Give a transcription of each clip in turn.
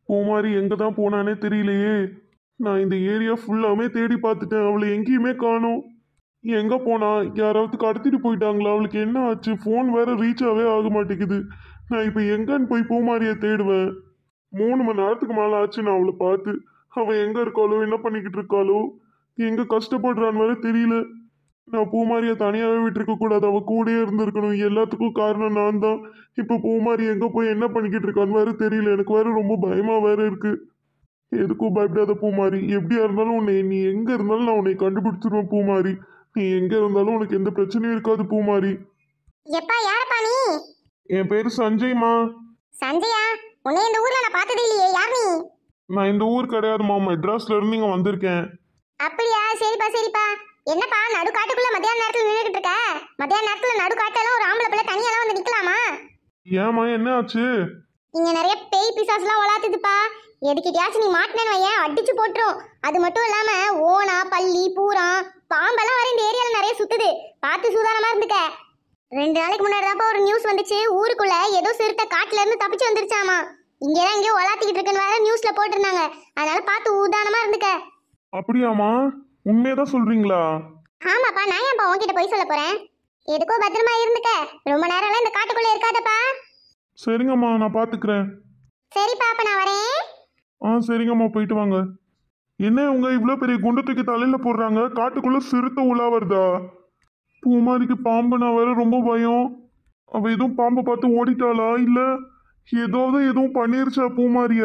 பூமாரி எங்க தான் போனானே தெரியலையே. நான் இந்த ஏரியா ஃபுல்லாமே தேடி பார்த்துட்டேன், அவளை எங்கேயுமே காணோம். எங்க போனா? யாராவது கடத்திட்டு போயிட்டாங்களா? அவளுக்கு என்ன ஆச்சு? ஃபோன் வேற ரீச்சாவே ஆக மாட்டேங்குது. நான் இப்போ எங்கன்னு போய் பூமாரியை தேடுவேன்? 3 மணி நேரத்துக்கு மேலே ஆச்சு நான் அவளை பார்த்து. அவள் எங்க இருக்காளோ, என்ன பண்ணிக்கிட்டு இருக்காளோ, எங்க கஷ்டப்படுறான்னு வேற தெரியல. நான் பூமாரியை தனியாகவே விட்டுருக்க கூடாது, அவள் கூடயே இருந்திருக்கணும். எல்லாத்துக்கும் காரணம் நான் தான். இப்போ பூமாரி எங்கே போய் என்ன பண்ணிக்கிட்டு இருக்கான்னு வேற தெரியல. எனக்கு வேற ரொம்ப பயமா வேற இருக்கு. எதுக்கும் பயப்படாத பூமாரி. எப்படியா இருந்தாலும் நீ எங்க இருந்தாலும் நான் உன்னை கண்டுபிடிச்சிருவேன் பூமாரி. நீ எங்க இருந்தாலும் உனக்கு எந்த பிரச்சனையும் இருக்காது பூமாரி. எப்பா யாரப்பா நீ? என் பேரு சஞ்சய்மா. சஞ்சயா? உன்னை இந்த ஊர்ல நான் பார்த்ததே இல்லையே, யார் நீ? நான் இந்த ஊர் கிடையாதுமா, மெட்ராஸ்ல இருந்து இங்க வந்திருக்கேன். அப்படியா? சரிப்பா சரிப்பா. என்னப்பா நடு காட்டுக்குள்ள மத்தியான நேரத்துல நின்றுட்டு இருக்க? மத்தியான நேரத்துல நடு காட்டெல்லாம் ஒரு ஆம்பளை பிள்ளை தனியெல்லாம் வந்து நிக்கலாமா? ஏமா என்ன ஆச்சு? இங்க நிறைய பேய் பிசாசுலாம் வளர்த்துதுப்பா. எதுக்கிட்டயாச்சும் நீ மாட்டினேன்னு வையன், அடிச்சு போட்டுரும். அது மட்டும் இல்லாம ஓனா பல்லி பூரா பாம்பெல்லாம் வர இந்த ஏரியால நிறைய சுத்துது. பார்த்து சூதானமா இருந்துக்க. 2 நாளைக்கு முன்னாடி தான்ப்பா ஒரு நியூஸ் வந்துச்சு, ஊருக்குள்ள ஏதோ சிறுத்தை காட்டுல இருந்து தப்பிச்சு வந்துருச்சாமா. இங்கதான் எங்கேயோ வளாத்திக்கிட்டு இருக்குன்னு வேற நியூஸ்ல போட்டிருந்தாங்க. அதனால பார்த்து ஊதானமா இருந்துக்க. அப்படியாமா? உண்மையதான் சொல்றீங்களா? ஆமாப்பா, நான் ஏன்ப்பா உன்கிட்ட போய் சொல்ல போறேன்? எதுக்கோ பத்திரமா இருந்துக்க. ரொம்ப நேரம்லாம் இந்த காட்டுக்குள்ள இருக்காதப்பா. சரிங்கம்மா, நான் பாத்துக்கிறேன். சரிப்பா, அப்ப நான் வரேன். சரிங்கம்மா, போயிட்டு வாங்க. என்ன உங்க இவ்வளோ பெரிய குண்டு தூக்கி தலையில போடுறாங்க? காட்டுக்குள்ள சிறுத்தை உலா வருதா? பூமாரிக்கு பாம்புனா வேற ரொம்ப பயம். அவ எதுவும் பாம்பை பார்த்து ஓடிட்டாளா, இல்ல எதுவும் பண்ணிருச்சா பூமாரிய?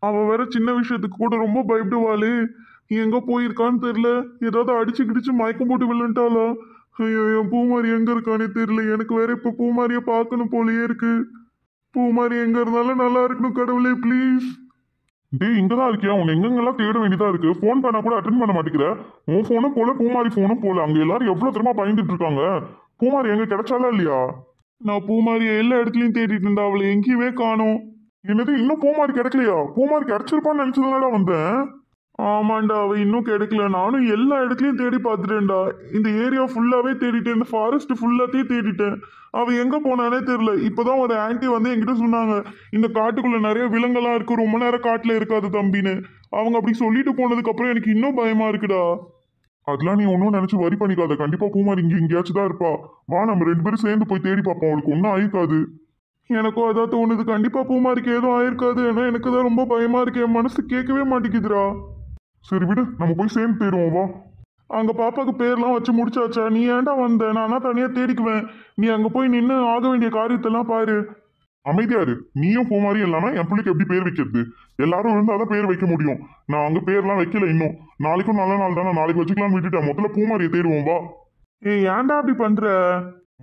அவ வேற சின்ன விஷயத்துக்கு கூட ரொம்ப பயப்படுவாளே. எங்க போயிருக்கான்னு தெரியல. ஏதாவது அடிச்சு கிடிச்சு மயக்கம் போட்டு விழுந்துட்டாளா? ஐயோ, என் பூமாரி எங்க இருக்கானே தெரியல. எனக்கு வேற இப்ப பூமாரிய பார்க்கணும் போலயே இருக்கு. பூமாரி எங்க இருந்தாலும் நல்லா இருக்கணும் கடவுளே, ப்ளீஸ். டேய், இங்கதான் இருக்கியா? உன்னை எங்கெங்கெல்லாம் தேட வேண்டியதா இருக்கு. ஃபோன் பண்ணா கூட அட்டன் பண்ண மாட்டேங்கிற. உன் ஃபோனும் போல, பூமாரி ஃபோனும் போல. அங்க எல்லாரும் எவ்வளவு தூரமா பயந்துட்டு இருக்காங்க. பூமாரி எங்க கிடைச்சாலா இல்லையா? நான் பூமாரியை எல்லா இடத்துலயும் தேடிட்டு இருந்தா, அவளை எங்கேயுமே காணோம். என்னது, இன்னும் பூமாரி கிடைக்கலையா? பூமாரி கிடைச்சிருப்பான்னு நினைச்சதுனால வந்தேன். ஆமாண்டா, அவ இன்னும் கிடைக்கல. நானும் எல்லா இடத்துலயும் தேடி பார்த்துட்டேன்டா. இந்த ஏரியா ஃபுல்லாவே தேடிட்டேன், இந்த ஃபாரஸ்ட் ஃபுல்லாத்தையும் தேடிட்டேன். அவ எங்க போனானே தெரியல. இப்பதான் ஒரு ஆன்ட்டி வந்து என்கிட்ட சொன்னாங்க, இந்த காட்டுக்குள்ள நிறைய விலங்கெல்லாம் இருக்கு, ரொம்ப நேரம் காட்டுல இருக்காது தம்பின்னு. அவங்க அப்படி சொல்லிட்டு போனதுக்கு அப்புறம் எனக்கு இன்னும் பயமா இருக்குடா. அதெல்லாம் நீ ஒன்னும் நினைச்சு வரி பண்ணிக்காத. கண்டிப்பா பூமாரி இங்க எங்கேயாச்சும் தான் இருப்பா. வா, நம்ம 2 பேரும் சேர்ந்து போய் தேடி பார்ப்போம். அவளுக்கு ஒன்னும் ஆயிருக்காது. எனக்கும் அதான் தோணுது. கண்டிப்பா பூமாரிக்கு எதுவும் ஆயிருக்காது. ஏன்னா எனக்கு தான் ரொம்ப பயமா இருக்கு. என் மனசு கேட்கவே மாட்டேங்குதுடா. சரி விடு, நம்ம போய் சேர்ந்து தேடுவோம் வா. அங்க பாப்பாக்கு பேர்லாம் வச்சு முடிச்சாச்சா? நீ ஏன்டா வந்த? நானா தனியா தேடிக்குவேன். நீ அங்க போய் நின்று ஆக வேண்டிய காரியத்தெல்லாம் பாரு. அமைதியாரு. நீயும் பூமாரியும் இல்லாம என் பிள்ளைக்கு எப்படி பேர் வைக்கிறது? எல்லாரும் இருந்தாதான் பேர் வைக்க முடியும். நான் அங்க பேர்லாம் வைக்கல இன்னும். நாளைக்கும் நல்ல நாள் தானே, நாளைக்கு வச்சுக்கலாம்னு விட்டுட்டேன். முதல்ல பூமாரியை தேடுவோம் வா. ஏன்டா அப்படி பண்ற?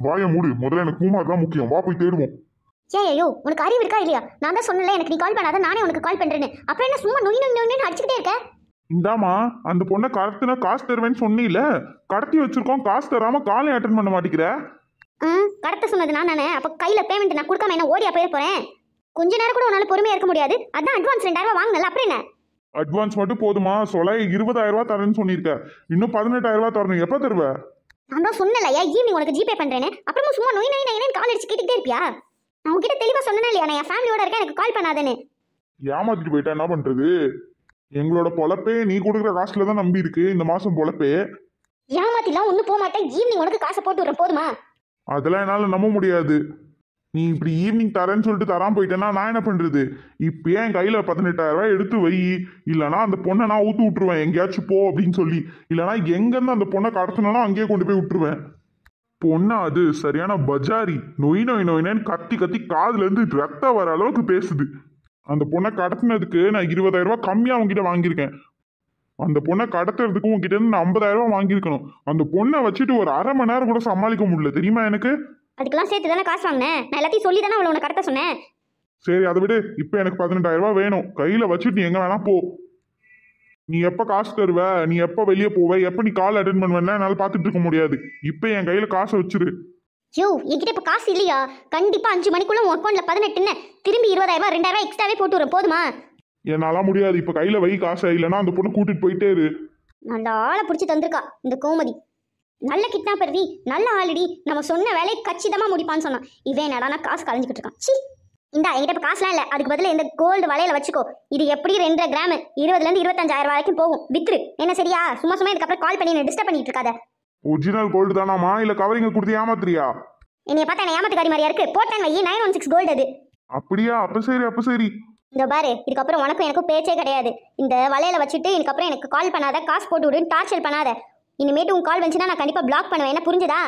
வாய மூடு. முதல்ல எனக்கு பூமாரி தான் முக்கியம். வா, போய் தேடுவோம். ஐயோ, உனக்கு அறிவு இருக்கா இல்லையா? நான் தான் சொன்னல எனக்கு நீ கால் பண்ணாத, நானே உனக்கு கால் பண்றேன்னு. அப்புறம் என்ன சும்மா நொய் நொய் நொய்னு அடிச்சுக்கிட்டே இருக்க? இந்தாமா, அந்த பொண்ணை கடத்தினா காசு தருவேன்னு சொன்னீல. கடத்தி வச்சிருக்கோம், காசு தராம காலையும் அட்டன் பண்ண மாட்டேங்கிற. கடத்த சொன்னது நான் தானே. அப்ப கையில பேமெண்ட் நான் கொடுக்காம என்ன ஓடியா போயிட போறேன்? கொஞ்ச நேரம் கூட உன்னால பொறுமையா இருக்க முடியாது. அதான் அட்வான்ஸ் 2000 ரூபாய் வாங்கினல, அப்புறம் என்ன? அட்வான்ஸ் மட்டும் போதுமா? சொல்ல 20,000 ரூபாய் தரேன்னு சொல்லியிருக்க. இன்னும் 18,000 ரூபாய் தரணும். எப்ப தருவ? நான் தான் சொன்னலையா ஈவினிங் உனக்கு ஜிபே பண்றேன்னு. அப்புறமா சும்மா நொய் நொய் நொய்னு கால் அடிச்சு கேட்டுக்கிட்டே இருப்பியா? நான் உங்ககிட்ட தெளிவா சொன்னேன் இல்லையா, நான் என் ஃபேமிலியோட இருக்கேன், எனக்கு கால் பண்ணாதேன்னு. ஏமாத்திட்டு போயிட்டா என்ன பண்றது? எங்களோட பொழப்பே நீ கொடுக்குற காசுல தான் நம்பி இருக்கு இந்த மாசம் பொழப்பே. ஏமாத்திலாம் ஒன்னும் போக மாட்டேன். ஈவினிங் உனக்கு காசை போட்டு விடுறேன், போதுமா? அதெல்லாம் என்னால நம்ப முடியாது. நீ இப்படி ஈவினிங் தரேன்னு சொல்லிட்டு தராம போயிட்டேன்னா நான் என்ன பண்றது? இப்பயே என் கையில 18,000 ரூபாய் எடுத்து வை. இல்லைனா அந்த பொண்ணை நான் ஊத்து விட்டுருவேன், எங்கேயாச்சும் போ அப்படின்னு சொல்லி. இல்லைனா எங்கேருந்து அந்த பொண்ணை கடத்தினாலும் அங்கேயே கொண்டு போய் விட்டுருவேன். பொண்ணா அது சரியான பஜாரி. நொய் நொய் நொய்னு கத்தி கத்தி காதுல இருந்து ரத்தம் வர அளவுக்கு பேசுது. அந்த பொண்ணை கடத்தினதுக்கு நான் 20,000 ரூபாய் கம்மியா உங்ககிட்ட வாங்கியிருக்கேன். அந்த பொண்ணை கடத்துறதுக்கு உங்ககிட்ட இருந்து நான் 50,000 ரூபாய் வாங்கியிருக்கணும். அந்த பொண்ணை வச்சுட்டு ஒரு 1/2 மணி நேரம் கூட சமாளிக்க முடியல தெரியுமா எனக்கு. அதுக்கெல்லாம் சேர்த்து தானே காசு வாங்கினேன். நான் எல்லாத்தையும் சொல்லி தானே அவளை உனக்கு கடத்த சொன்னேன். சரி, அதை விடு. இப்போ எனக்கு 18,000 ரூபாய் வேணும். கையில வச்சுட்டு நீ எங்க வேணா போ. நீ எப்ப காசு தருவ, நீ எப்ப வெளியே போவ, எப்ப நீ கால் அட்டன் பண்ணுவேன்னா என்னால பாத்துட்டு இருக்க முடியாது. இப்ப என் கையில காசை வச்சிரு. யோ, என்கிட்ட இப்ப காசு இல்லையா? கண்டிப்பா 5 மணிக்குள்ள உன் அக்கௌண்ட்ல 18ன்னு திரும்பி 20,000 ரூபாய் 2,000 ரூபாய் எக்ஸ்ட்ராவே போட்டு விடுறேன், போதுமா? என்னால முடியாது. இப்ப கையில வை காசை, இல்லைன்னா அந்த பொண்ணு கூட்டிட்டு போயிட்டே இரு. நல்ல ஆளை பிடிச்சி தந்திருக்கா இந்த கோமதி. நல்ல கிட்னாப்பர் டி, நல்ல ஆளுடி. நம்ம சொன்ன வேலையை கச்சிதமா முடிப்பான்னு சொன்னான். இவன் என்னடா காசு கலைஞ்சிக்கிட்டு இருக்கான். சி, இந்தா என்கிட்ட இப்ப காசுலாம் இல்ல, அதுக்கு பதிலா இந்த கோல்டு வளையல வச்சுக்கோ. இது எப்படி 2.5 கிராம் 20ல இருந்து 25,000 வரைக்கும் போகும். வித்துரு என்ன, சரியா? சும்மா சும்மா இதுக்கப்புறம் கால் பண்ணி என்ன டிஸ்டர்ப் பண்ணிட்டு இருக்காத. ஒரிஜினல் கோல்டு தானாமா இல்ல கவரிங்க கொடுத்து ஏமாத்துறியா? என்னைய பார்த்தா என்ன ஏமாத்துக்காரி மாதிரியா இருக்கு? போட்டேன் வை, 916 கோல்டு அது. அப்படியா? அப்ப சரி அப்ப சரி. இந்த பாரு, இதுக்கப்புறம் உனக்கும் எனக்கும் பேச்சே கிடையாது. இந்த வளையல வச்சுட்டு இதுக்கப்புறம் எனக்கு கால் பண்ணாத, காசு போட்டு விடுன்னு டார்ச்சர் பண்ணாத. இனிமேட்டு உன் கால் வந்துச்சுன்னா நான் கண்டிப்பா பிளாக் பண்ணுவேன். என்ன புரிஞ்சுதா?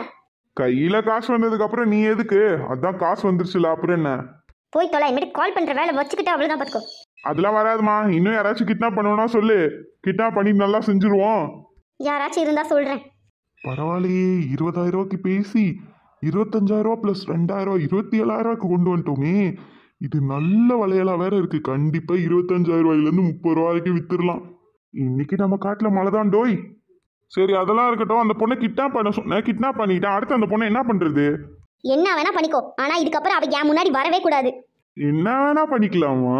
கையில காசு வந்ததுக்கு அப்புறம் நீ எதுக்கு? அதான் காசு வந்துருச்சுல அப்புறம் என்ன? போய் தொலை. இனிமேட்டு கால் பண்ற வேலை வச்சுக்கிட்டு அவ்வளவுதான் பாத்துக்கோ. அதெல்லாம் வராதுமா. இன்னும் யாராச்சும் கிட்னாப் பண்ணுவோம்னா சொல்லு, கிட்னாப் பண்ணி நல்லா செஞ்சுருவோம். யாராச்சும் இருந்தா சொல்றேன். பரவாயில்லையே, 20,000 ரூபாய்க்கு பேசி 25,000 ரூபா பிளஸ் 2,000 27,000 ரூபாய்க்கு கொண்டு வந்துட்டோமே. இது நல்ல வளையலா வேற இருக்கு. கண்டிப்பா 25,000 ரூபாயிலிருந்து 30 ரூபா வரைக்கும் வித்துடலாம். இன்னைக்கு நம்ம காட்டுல மழை தான் டோய். சரி அதெல்லாம் இருக்கட்டும். அந்த பொண்ணை கிட்னாப் பண்ண சொன்னேன், கிட்னாப் பண்ணிட்டேன். அடுத்து அந்த பொண்ணை என்ன பண்றது? என்ன வேணா பண்ணிக்கோ, ஆனா இதுக்கப்புறம் அவ என் முன்னாடி வரவே கூடாது. என்ன வேணா பண்ணிக்கலாமா?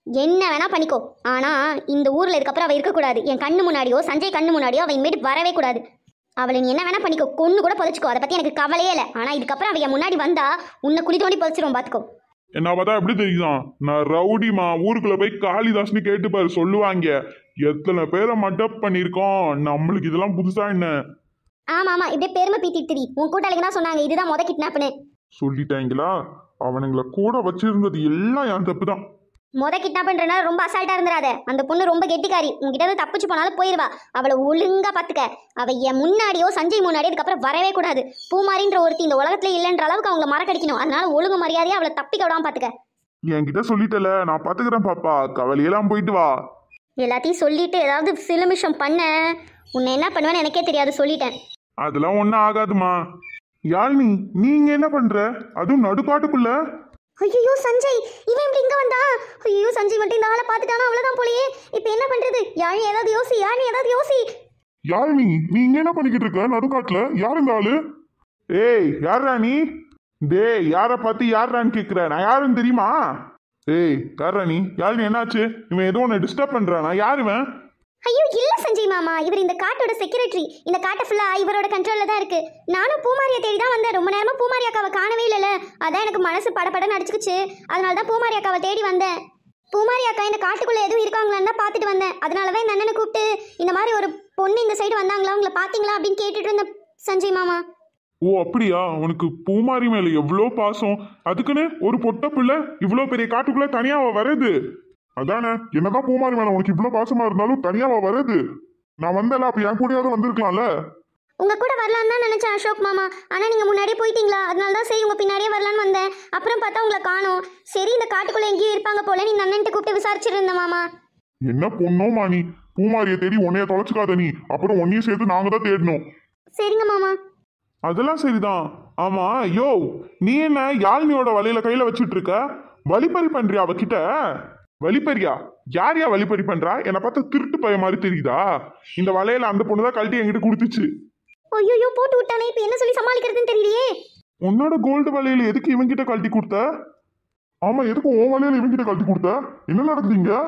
என்ன வேணா பண்ணிக்கோ, ஆனா இந்த ஊர்ல இதுக்கப்புறம் அவ இருக்கக்கூடாது. என் கண்ணு முன்னாடியோ சஞ்சய் கண்ணு முன்னாடியோ அவ இனிமேட்டு வரவே கூடாது. அவளை நீ என்ன வேணா பண்ணிக்கோ, கொன்னு கூட புதைச்சிக்கோ, அதை பத்தி எனக்கு கவலையே இல்லை. ஆனா இதுக்கப்புறம் அவ என் முன்னாடி வந்தா உன்னை குழி தோண்டி புதைச்சிரும் பாத்துக்கோ. என்ன பார்த்தா எப்படி தெரியுதான்? நான் ரவுடிமா. ஊருக்குள்ள போய் காளிதாஸ்னு கேட்டுப்பாரு, சொல்லுவாங்க. எத்தனை பேரை மட்டப் பண்ணிருக்கோம். நம்மளுக்கு இதெல்லாம் புதுசா என்ன? ஆமா ஆமா, இப்படியே பெருமை பீத்திட்டு உன் கூட்டாளிங்க தான் சொன்னாங்க இதுதான் முத கிட்னாப்னு. சொல்லிட்டாங்களா? அவனுங்களை கூட வச்சிருந்தது எல்லாம் என் தப்பு தான். முத கிட்னாப்ன்றனால ரொம்ப அசால்ட்டா இருந்துடாத. அந்த பொண்ணு ரொம்ப கெட்டிக்காரி. உங்ககிட்ட இருந்து தப்பிச்சு போனாலும் போயிருவா. அவளை ஒழுங்கா பாத்துக்க. அவ என் முன்னாடியோ சஞ்சய் முன்னாடியோ அதுக்கப்புறம் வரவே கூடாது. பூமாரின்ற ஒருத்தி இந்த உலகத்துல இல்லைன்ற அளவுக்கு அவங்கள மறக்கடிக்கணும். அதனால ஒழுங்கு மரியாதையா அவளை தப்பிக்க விடாம பாத்துக்க. என்கிட்ட சொல்லிட்டல, நான் பாத்துக்கிறேன் பாப்பா. கவலையெல்லாம் போயிட்டு வா. எல்லாத்தையும் சொல்லிட்டு ஏதாவது சிலுமிஷம் பண்ண உன்னை என்ன பண்ணுவேன்னு எனக்கே தெரியாது, சொல்லிட்டேன். அதெல்லாம் ஒன்றும் ஆகாதுமா. யாழ்னி, நீங்க என்ன பண்ற? அதுவும் நடுக்காட்டுக்குள்ள? ஐயோ சஞ்சய், இவன் இப்படி இங்க வந்தா? ஐயோ சஞ்சய் மட்டும் இந்த ஆளை பார்த்துட்டானா அவ்வளவுதான் போலயே. இப்போ என்ன பண்றது? யாழ் ஏதாவது யோசி, யாழ் ஏதாவது யோசி. யாழ்னி, நீ இங்க என்ன பண்ணிக்கிட்டு இருக்க நடுக்காட்டுல? யார் இந்த ஆளு? ஏய் யாரா நீ? டேய், யாரை பார்த்து யாரான்னு கேட்குற? நான் யாருன்னு தெரியுமா? ஏய் யாரா நீ? யாழ்னி என்னாச்சு? இவன் ஏதோ ஒன்று டிஸ்டர்ப் பண்றானா? யார் இவன்? ஐயோ இல்ல சஞ்சய் மாமா, இவர் இந்த காட்டோட செக்யூரிட்டி. இந்த காட்டை ஃபுல்லா இவரோட கண்ட்ரோல்ல தான் இருக்கு. நானும் பூமாரியை தேடி தான் வந்தேன். ரொம்ப நேரமா பூமாரி அக்காவை காணவே இல்லைல்ல, அதான் எனக்கு மனசு படபடன்னு அடிச்சுக்குச்சு. அதனால தான் பூமாரி அக்காவை தேடி வந்தேன். பூமாரி அக்கா இந்த காட்டுக்குள்ள எதுவும் இருக்காங்களான்னு தான் பார்த்துட்டு வந்தேன். அதனால தான் இந்த அண்ணனை கூப்பிட்டு இந்த மாதிரி ஒரு பொண்ணு இந்த சைடு வந்தாங்களா, உங்களை பார்த்தீங்களா அப்படின்னு கேட்டுட்டு இருந்தேன் சஞ்சய் மாமா. ஓ அப்படியா? உனக்கு பூமாரி மேல எவ்வளோ பாசம். அதுக்குன்னு ஒரு பொட்ட பிள்ளை இவ்வளோ பெரிய காட்டுக்குள்ள தனியாவ வருது. அதானே, என்னதான் பூமாரி மேல உனக்கு இவ்வளோ பாசமா இருந்தாலும் தனியாவ வருது. நான் வந்தல, அப்ப என் கூடயாவது வந்திருக்கலாம்ல. உங்க கூட வரலான்னு தான் நினைச்சேன் அசோக் மாமா. ஆனா நீங்க முன்னாடியே போயிட்டீங்களா, அதனால தான் சரி உங்க பின்னாடியே வரலான்னு வந்தேன். அப்புறம் பார்த்தா உங்களை காணோம். சரி இந்த காட்டுக்குள்ள எங்கேயும் இருப்பாங்க போல, நீ அண்ணன்ட்ட கூப்பிட்டு விசாரிச்சுட்டு இருந்தேன் மாமா. என்ன பொண்ணோ மாணி, பூமாரியை தேடி உன்னைய தொலைச்சுக்காத நீ. அப்புறம் உன்னையும் சேர்த்து நாங்க தான் தேடணும். சரிங்க மாமா. அதெல்லாம் சரிதான். ஆமா யோ, நீ என்ன யாழ்னியோட வலையில கையில வச்சுட்டு இருக்க? வழிப்பறி பண்றியா அவகிட்ட? வழிப்பறியா? யார் யா வழிப்பறி பண்றா? என்னை பார்த்தா திருட்டு பைய மாதிரி தெரியுதா? இந்த வலையில அந்த பொண்ணு தான் கழட்டி என்கிட்ட கொடுத்துச்சு. ஐயோ போட்டு விட்டானே, இப்போ என்ன சொல்லி சமாளிக்கிறதுன்னு தெரியலையே. உன்னோட கோல்டு வலையில எதுக்கு இவங்கிட்ட கழட்டி கொடுத்த? ஆமா, எதுக்கு உன் வலையில இவங்கிட்ட கழட்டி கொடுத்த? என்ன நடக்குதுங்க?